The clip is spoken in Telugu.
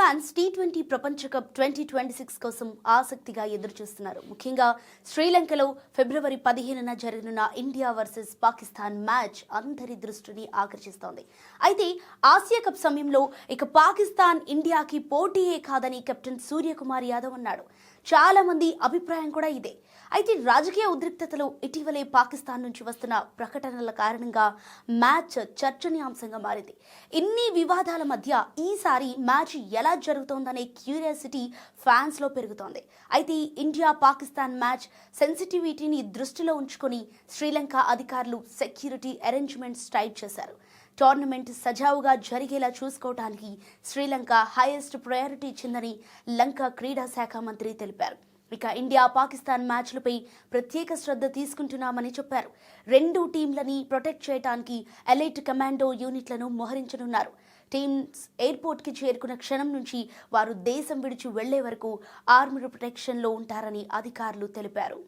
ఫ్యాన్స్ టీ20 ప్రపంచ కప్ 2026 కోసం ఆసక్తిగా ఎదురుచూస్తున్నారు. ముఖ్యంగా శ్రీలంకలో ఫిబ్రవరి 15న జరగనున్న ఇండియా వర్సెస్ పాకిస్తాన్ మ్యాచ్ అందరి దృష్టిని ఆకర్షిస్తోంది. అయితే ఆసియా కప్ సమయంలో పాకిస్తాన్ ఇండియాకి పోటీయే కాదని కెప్టెన్ సూర్యకుమార్ యాదవ్ అన్నాడు. చాలా మంది అభిప్రాయం కూడా ఇదే. అయితే రాజకీయ ఉద్రిక్తతలు, ఇటీవలే పాకిస్తాన్ నుంచి వస్తున్న ప్రకటనల కారణంగా మ్యాచ్ చర్చనీయాంశంగా మారింది. ఇన్ని వివాదాల మధ్య ఈసారి మ్యాచ్ ఎలా జరుగుతోందనే క్యూరియాసిటీ ఫ్యాన్స్లో పెరుగుతోంది. అయితే ఇండియా పాకిస్తాన్ మ్యాచ్ సెన్సిటివిటీని దృష్టిలో ఉంచుకొని శ్రీలంక అధికారులు సెక్యూరిటీ అరేంజ్మెంట్స్ టైట్ చేశారు. టోర్నమెంట్ సజావుగా జరిగేలా చూసుకోవడానికి శ్రీలంక హైయెస్ట్ ప్రయారిటీ ఇచ్చిందని లంక క్రీడా శాఖ మంత్రి తెలిపారు. ఇక ఇండియా పాకిస్తాన్ మ్యాచ్లపై ప్రత్యేక శ్రద్ధ తీసుకుంటున్నామని చెప్పారు. రెండు టీంలని ప్రొటెక్ట్ చేయడానికి ఎలైట్ కమాండో యూనిట్లను మోహరించనున్నారు. టీమ్స్ ఎయిర్పోర్ట్కి చేరుకున్న క్షణం నుంచి వారు దేశం విడిచి వెళ్లే వరకు ఆర్మీ ప్రొటెక్షన్లో ఉంటారని అధికారులు తెలిపారు.